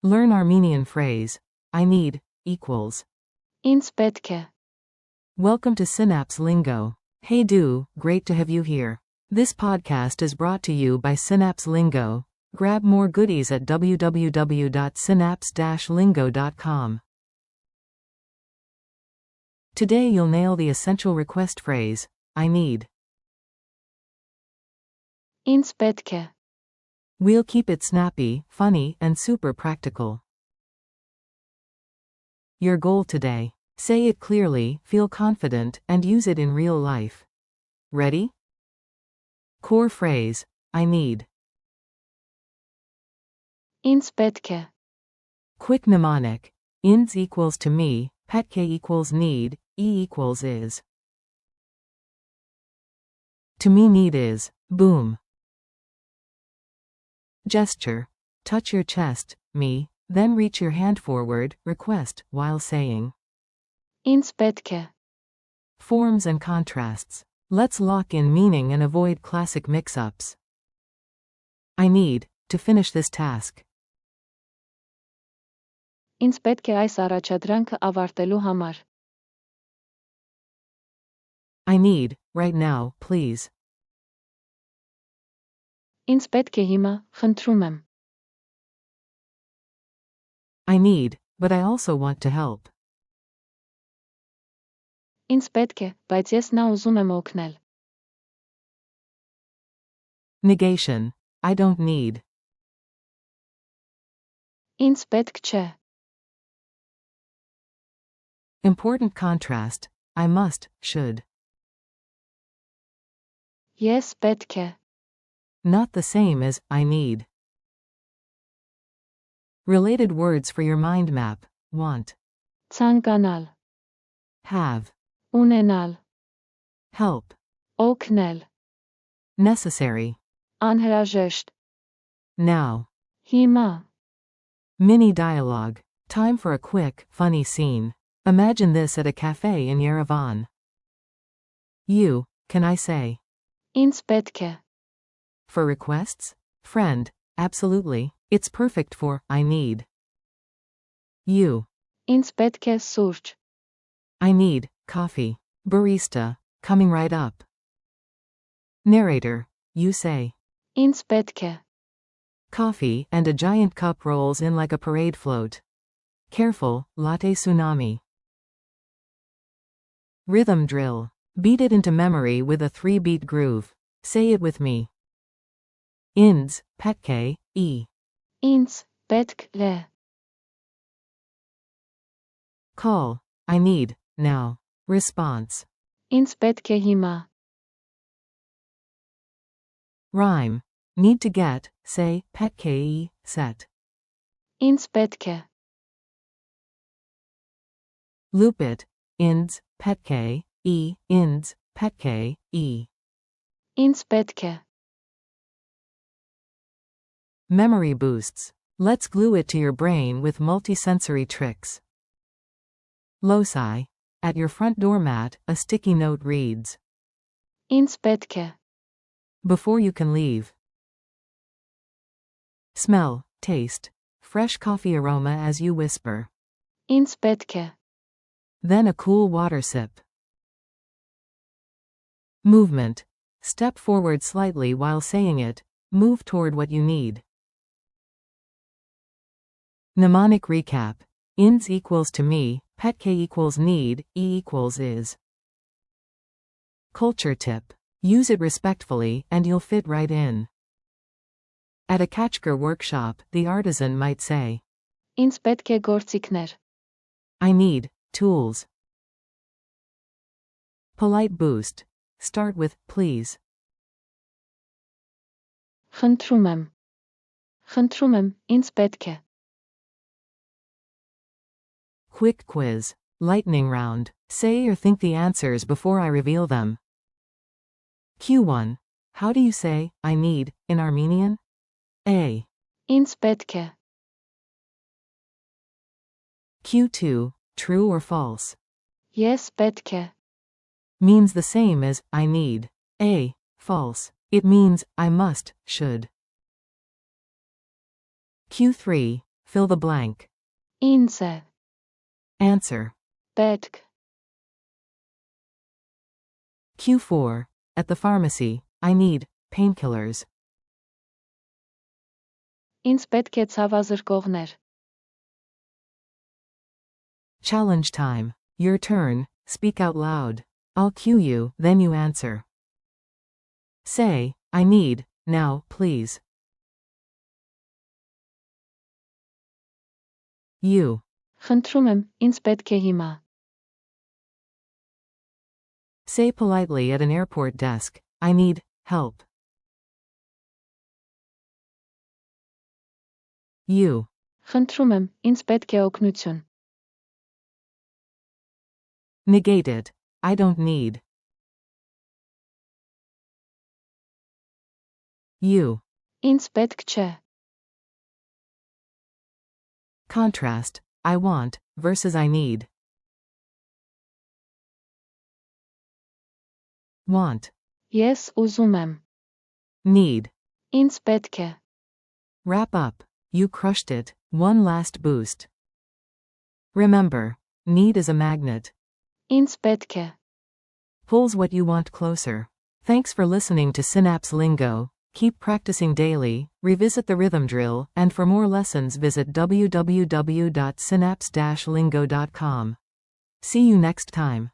Learn Armenian phrase, I need, equals. Ինձ պետք է. Welcome to Synapse Lingo. Hey do, great to have you here. This podcast is brought to you by Synapse Lingo. Grab more goodies at www.synapse-lingo.com. Today you'll nail the essential request phrase, I need. Ինձ պետք է. We'll keep it snappy, funny, and super practical. Your goal today. Say it clearly, feel confident, and use it in real life. Ready? Core phrase, I need. Ինձ պետք է. Quick mnemonic. Inds equals to me, petk equals need, equals is. To me need is, boom. Gesture. Touch your chest, me, then reach your hand forward, request, while saying. Ինձ պետք է. Forms and contrasts. Let's lock in meaning and avoid classic mix-ups. I need, to finish this task. Ինձ պետք է այս առաջադրանքը ավարտելու համար. I need, right now, please. Ինձ պետք է հիմա, խնդրում եմ. I need, but I also want to help. Ինձ պետք է, բայց ես նա ուզում եմ օգնել. Negation. I don't need. Ինձ պետք չէ. Important contrast. I must, should. Ես պետք է. Not the same as, I need. Related words for your mind map. Want. Ցանկանալ. Have. Ունենալ. Help. Օգնել. Necessary. Անհրաժեշտ. Now. Հիմա. Mini dialogue. Time for a quick, funny scene. Imagine this at a cafe in Yerevan. You, can I say? Ինձ պետք է. For requests? Friend, absolutely. It's perfect for, I need. You. Ինձ պետք է սուրճ. I need, coffee. Barista, coming right up. Narrator, you say. Ինձ պետք է. Coffee, and a giant cup rolls in like a parade float. Careful, latte tsunami. Rhythm drill. Beat it into memory with a 3-beat groove. Say it with me. Inds, petk, e. Ինձ պետք է. Call, I need, now. Response. Ինձ պետք է հիմա. Rhyme. Need to get, say, petk, set. Ինձ պետք է. Loop it. Inds, petk, e, inds, petk, e. Ինձ պետք է. Memory boosts. Let's glue it to your brain with multisensory tricks. Loci. At your front doormat, a sticky note reads. Ինձ պետք է. Before you can leave. Smell, taste. Fresh coffee aroma as you whisper. Ինձ պետք է. Then a cool water sip. Movement. Step forward slightly while saying it. Move toward what you need. Mnemonic recap. Inds equals to me, petk equals need, equals is. Culture tip. Use it respectfully and you'll fit right in. At a Kachker workshop, the artisan might say. Ինձ պետք է գործիքներ. I need tools. Polite boost. Start with, please. Խնդրում եմ. Խնդրում եմ, ինձ պետք է. Quick quiz. Lightning round. Say or think the answers before I reveal them. Q1. How do you say, I need, in Armenian? A. Ինձ պետք է. Q2. True or false? Ես պետք է. Means the same as, I need. A. False. It means, I must, should. Q3. Fill the blank. Ինձ է, Answer. պետք, Q4. At the pharmacy, I need painkillers. ինձ պետք է ցավազրկողներ, Challenge time. Your turn. Speak out loud. I'll cue you, then you answer. Say, I need, now, please. You. խնդրում եմ, ինձ պետք է հիմա, Say politely at an airport desk, I need help. You. խնդրում եմ, ինձ պետք է օգնություն, Negate it. I don't need. You. ինձ պետք չէ, Contrast. I want, versus I need. Want. ես ուզում եմ, Need. ինձ պետք է, Wrap up. You crushed it. One last boost. Remember. Need is a magnet. ինձ պետք է, Pulls what you want closer. Thanks for listening to Synapse Lingo. Keep practicing daily, revisit the rhythm drill, and for more lessons visit www.synapse-lingo.com. See you next time.